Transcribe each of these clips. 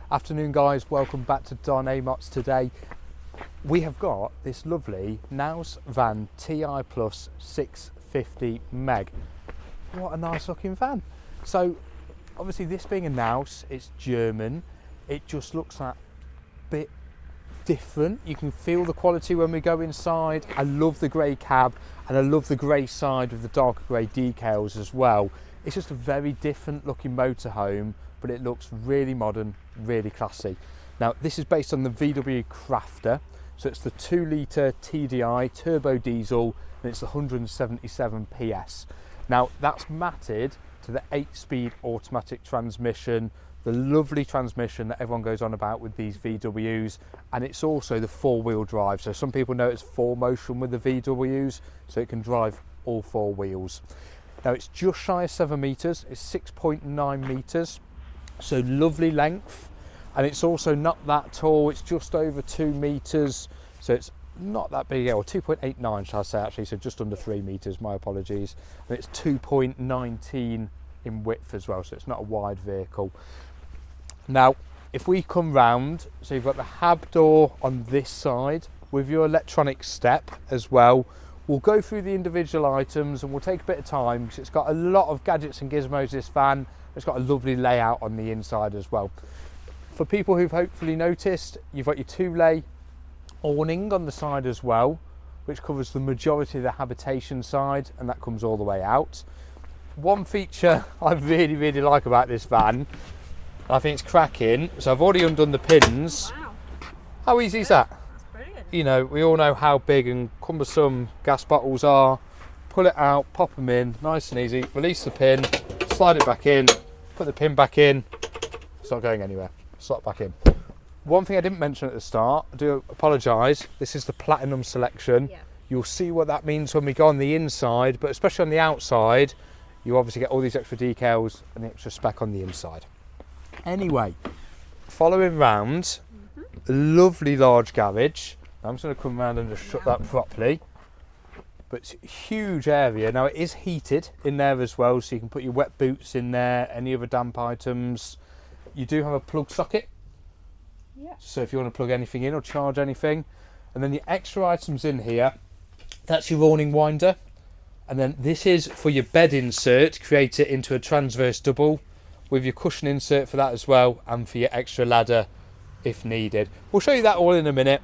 Afternoon guys, welcome back to Don Amots. Today we have got this lovely KNAUS Van TI Plus 650 MEG. What a nice looking van. So obviously this being a KNAUS, it's German, it just looks a bit different. You can feel the quality when we go inside. I love the grey cab and I love the grey side with the darker grey decals as well. It's just a very different looking motorhome, but it looks really modern, really classy. Now this is based on the VW Crafter, so it's the 2 litre TDI turbo diesel and it's 177 PS. Now that's matted to the 8-speed automatic transmission, the lovely transmission that everyone goes on about with these VWs, and it's also the 4-wheel drive. So some people know it's 4Motion with the VWs, so it can drive all 4 wheels. Now it's just shy of 7 metres, it's 6.9 metres. So lovely length, and it's also not that tall, it's just over 2 metres, so it's not that big, or 2.89 shall I say actually, so just under 3 metres, my apologies. And it's 2.19 in width as well, so it's not a wide vehicle. Now if we come round, so you've got the hab door on this side with your electronic step as well. We'll go through the individual items and we'll take a bit of time because it's got a lot of gadgets and gizmos, this van. It's got a lovely layout on the inside as well. For people who've hopefully noticed, you've got your 2-lay awning on the side as well, which covers the majority of the habitation side, and that comes all the way out. One feature I really like about this van, I think it's cracking, so I've already undone the pins. Wow. How easy is that? That's brilliant. You know, we all know how big and cumbersome gas bottles are. Pull it out, pop them in, nice and easy, release the pin, slide it back in, put the pin back in, it's not going anywhere, slot back in. One thing I didn't mention at the start, I do apologise, this is the Platinum Selection. Yeah. You'll see what that means when we go on the inside, but especially on the outside, you obviously get all these extra decals and the extra spec on the inside. Anyway, following round, lovely large garage. I'm just going to come around and just shut that properly. But it's a huge area. Now it is heated in there as well, so you can put your wet boots in there, any other damp items. You do have a plug socket, so if you want to plug anything in or charge anything. And then the extra items in here, that's your awning winder, and then this is for your bed insert, create it into a transverse double with your cushion insert for that as well, and for your extra ladder if needed. We'll show you that all in a minute.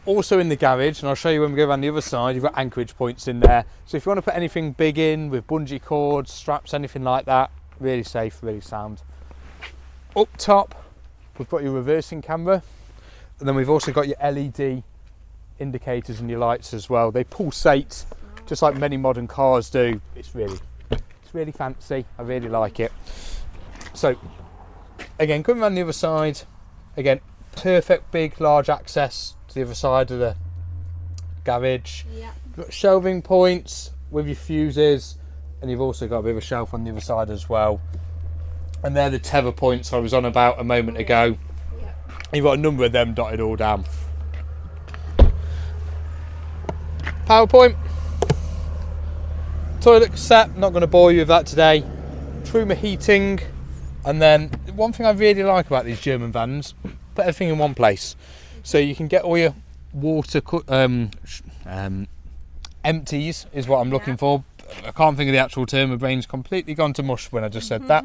Also in the garage, and I'll show you when we go around the other side, you've got anchorage points in there. So if you want to put anything big in with bungee cords, straps, anything like that, really safe, really sound. Up top, we've got your reversing camera, and then we've also got your LED indicators and your lights as well. They pulsate, just like many modern cars do. It's really fancy, I really like it. So, again, coming around the other side, again, perfect big, large access the other side of the garage. Yeah. You've got shelving points with your fuses, and you've also got a bit of a shelf on the other side as well. And they're the tether points I was on about a moment ago. Yeah. You've got a number of them dotted all down. Power point, toilet cassette, not going to bore you with that today. Truma heating, and then one thing I really like about these German vans, put everything in one place. So you can get all your water empties is what I'm looking for. I can't think of the actual term. My brain's completely gone to mush when I just said that.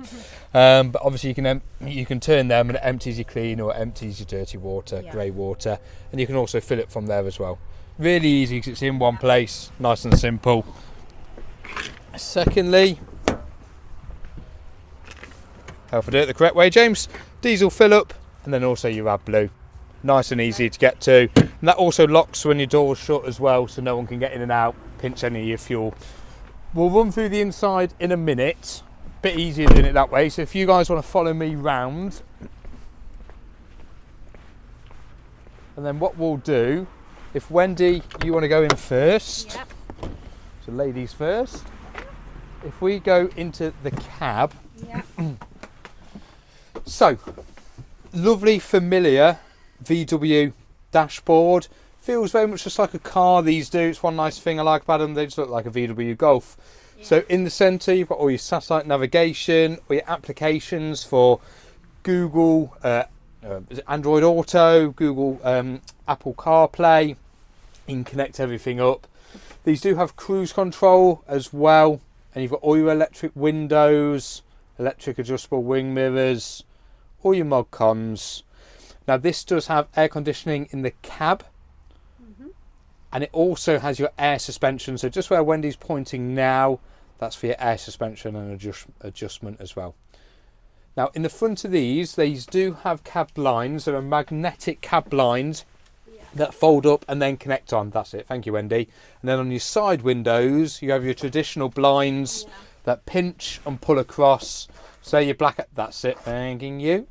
But obviously you can turn them and it empties your clean or it empties your dirty water, grey water, and you can also fill it from there as well. Really easy because it's in one place, nice and simple. Secondly, how if I do it the correct way, James? Diesel fill up, and then also your AdBlue. Nice and easy to get to, and that also locks when your door's shut as well, so no one can get in and out, pinch any of your fuel. We'll run through the inside in a minute, bit easier doing it that way, so if you guys want to follow me round, and then what we'll do, if Wendy, you want to go in first, so ladies first, if we go into the cab, so lovely familiar VW dashboard, feels very much just like a car. These do, it's one nice thing I like about them, they just look like a VW Golf. So in the centre you've got all your satellite navigation, all your applications for Google, is it Android Auto, Google, Apple CarPlay. You can connect everything up. These do have cruise control as well, and you've got all your electric windows, electric adjustable wing mirrors, all your mod cons. Now this does have air conditioning in the cab, and it also has your air suspension. So just where Wendy's pointing now, that's for your air suspension and adjustment as well. Now in the front of these do have cab blinds. There are magnetic cab blinds that fold up and then connect on. That's it, thank you Wendy. And then on your side windows you have your traditional blinds that pinch and pull across. So your black, that's it, thanking you,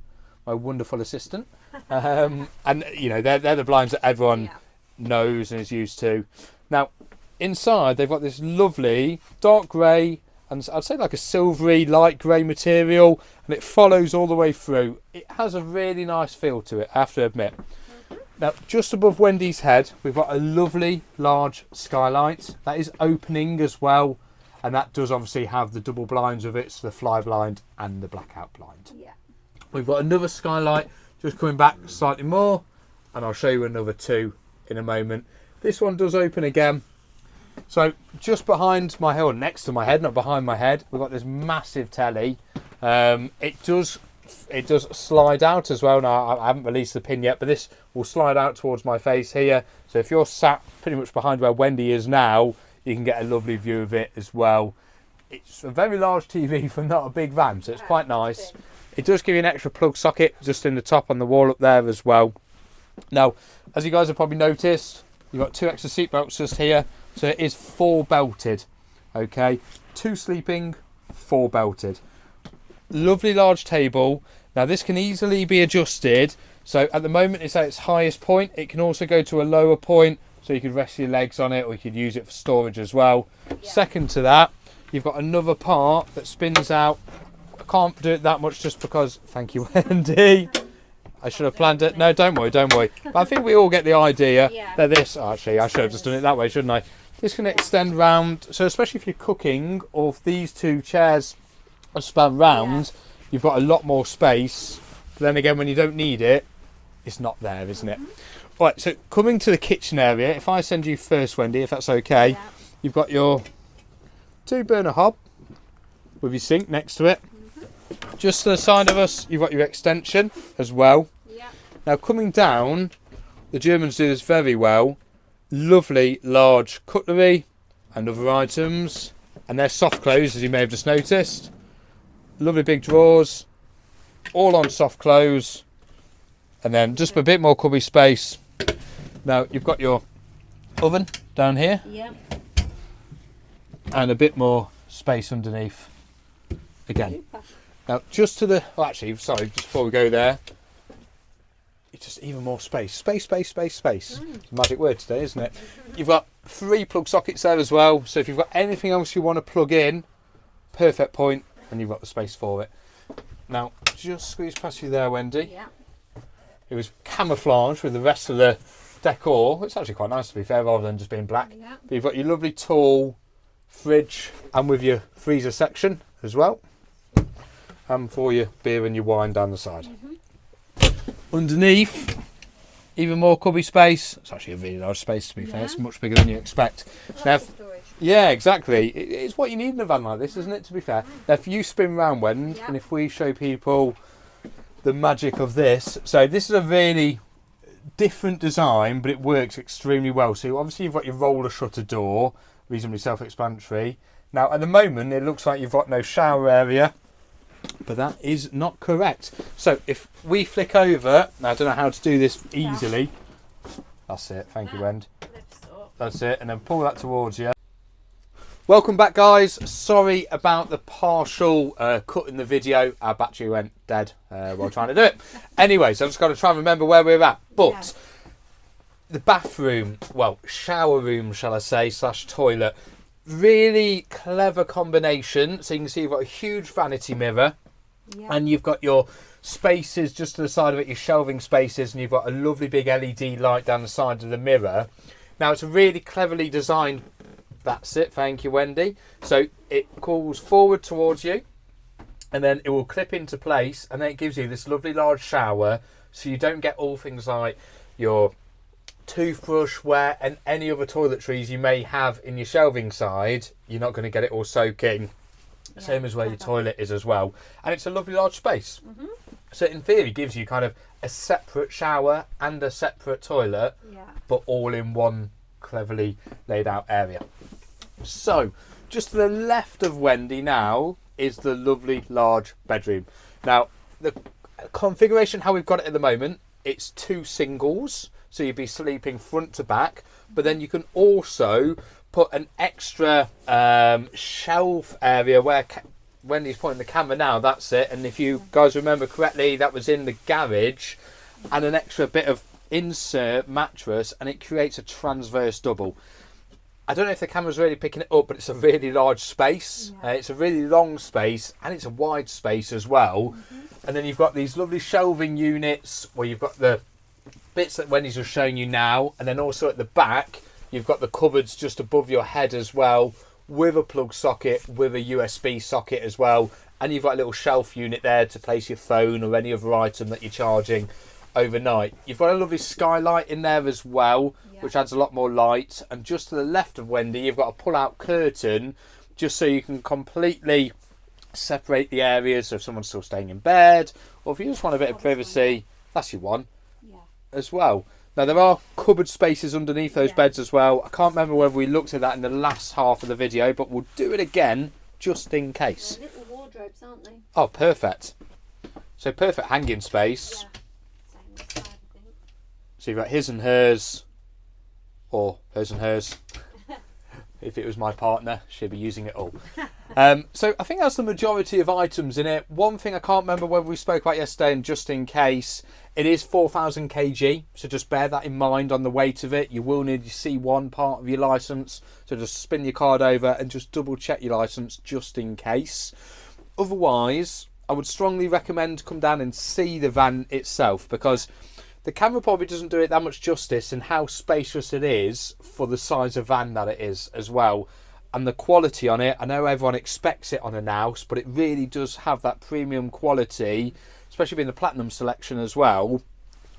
my wonderful assistant. And you know, they're the blinds that everyone knows and is used to. Now inside they've got this lovely dark grey, and I'd say like a silvery light grey material, and it follows all the way through. It has a really nice feel to it, I have to admit. Now just above Wendy's head we've got a lovely large skylight that is opening as well, and that does obviously have the double blinds of it, so the fly blind and the blackout blind. We've got another skylight just coming back slightly more, and I'll show you another two in a moment. This one does open again. So just behind my head, or next to my head, not behind my head, we've got this massive telly. It does slide out as well. Now I haven't released the pin yet, but this will slide out towards my face here. So if you're sat pretty much behind where Wendy is now, you can get a lovely view of it as well. It's a very large TV for not a big van, so it's quite nice. It does give you an extra plug socket just in the top on the wall up there as well. Now, as you guys have probably noticed, you've got two extra seat belts just here. So it is 4 belted, okay? 2 sleeping, 4 belted. Lovely large table. Now this can easily be adjusted. So at the moment it's at its highest point. It can also go to a lower point, so you could rest your legs on it, or you could use it for storage as well. Second to that, you've got another part that spins out. I can't do it that much just because, thank you Wendy. I should have planned it. No, don't worry. But I think we all get the idea that this, actually I should have just done it that way, shouldn't I? This can extend round, so especially if you're cooking, or if these 2 chairs are span round, you've got a lot more space. But then again, when you don't need it, it's not there, isn't it? Right, so coming to the kitchen area, if I send you first, Wendy, if that's okay, you've got your 2 burner hob with your sink next to it. Just to the side of us, you've got your extension as well. Now coming down, the Germans do this very well. Lovely large cutlery and other items, and they're soft close, as you may have just noticed. Lovely big drawers, all on soft close, and then just a bit more cubby space. Now you've got your oven down here, and a bit more space underneath again. Now just to the, oh, actually, sorry, just before we go there, it's just even more space. Space. It's a magic word today, isn't it? You've got 3 plug sockets there as well, so if you've got anything else you want to plug in, perfect point, and you've got the space for it. Now just squeeze past you there, Wendy. It was camouflage with the rest of the decor. It's actually quite nice, to be fair, rather than just being black. But you've got your lovely tall fridge, and with your freezer section as well, and for your beer and your wine down the side. Underneath, even more cubby space. It's actually a really large space, to be fair. It's much bigger than you expect. Now, yeah, exactly. It's what you need in a van like this, isn't it, to be fair? Now, if you spin round, Wend, and if we show people the magic of this. So this is a really different design, but it works extremely well. So obviously you've got your roller shutter door, reasonably self-explanatory. Now, at the moment, it looks like you've got no shower area, but that is not correct. So if we flick over, now I don't know how to do this easily. That's it, thank you, Wend. That's it, and then pull that towards you. Welcome back, guys. Sorry about the partial cut in the video. Our battery went dead while trying to do it. Anyway, so I've just got to try and remember where we're at. But the bathroom, well, shower room, shall I say, / toilet. Really clever combination. So you can see you've got a huge vanity mirror, and you've got your spaces just to the side of it, your shelving spaces, and you've got a lovely big LED light down the side of the mirror. Now, it's a really cleverly designed. That's it, thank you, Wendy. So it calls forward towards you, and then it will clip into place, and then it gives you this lovely large shower, so you don't get all things like your toothbrush wet and any other toiletries you may have in your shelving side. You're not going to get it all soaking. Yeah, same as where your toilet is as well. And it's a lovely large space. So in theory gives you kind of a separate shower and a separate toilet, but all in one cleverly laid out area. So just to the left of Wendy now is the lovely large bedroom. Now the configuration how we've got it at the moment, it's 2 singles, so you'd be sleeping front to back, but then you can also put an extra shelf area where Wendy's pointing the camera now, that's it. And if you guys remember correctly, that was in the garage, and an extra bit of insert mattress, and it creates a transverse double. I don't know if the camera's really picking it up, but it's a really large space. It's a really long space, and it's a wide space as well. And then you've got these lovely shelving units where you've got the bits that Wendy's just showing you now, and then also at the back you've got the cupboards just above your head as well, with a plug socket, with a USB socket as well, and you've got a little shelf unit there to place your phone or any other item that you're charging overnight. You've got a lovely skylight in there as well, which adds a lot more light. And just to the left of Wendy, you've got a pull-out curtain, just so you can completely separate the areas. So if someone's still staying in bed, or if you just want a bit of privacy, that's your one as well. Now there are cupboard spaces underneath those beds as well. I can't remember whether we looked at that in the last half of the video, but we'll do it again just in case. They're little wardrobes, aren't they? Oh, perfect. So perfect hanging space. Same side, I think. So you've got his and hers, or hers and hers. If it was my partner, she'd be using it all. So I think that's the majority of items in it. One thing I can't remember whether we spoke about yesterday, and just in case, it is 4,000 kg, so just bear that in mind on the weight of it. You will need your C1 part of your licence, so just spin your card over and just double check your licence just in case. Otherwise, I would strongly recommend come down and see the van itself, because the camera probably doesn't do it that much justice in how spacious it is for the size of van that it is as well. And the quality on it, I know everyone expects it on a KNAUS, but it really does have that premium quality, especially being the Platinum Selection as well.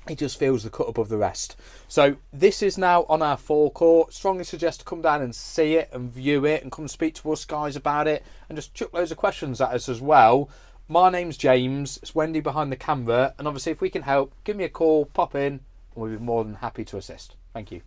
It just feels the cut above the rest. So this is now on our forecourt. Strongly suggest to come down and see it and view it, and come speak to us guys about it, and just chuck loads of questions at us as well. My name's James, it's Wendy behind the camera, and obviously if we can help, give me a call, pop in, and we'll be more than happy to assist. Thank you.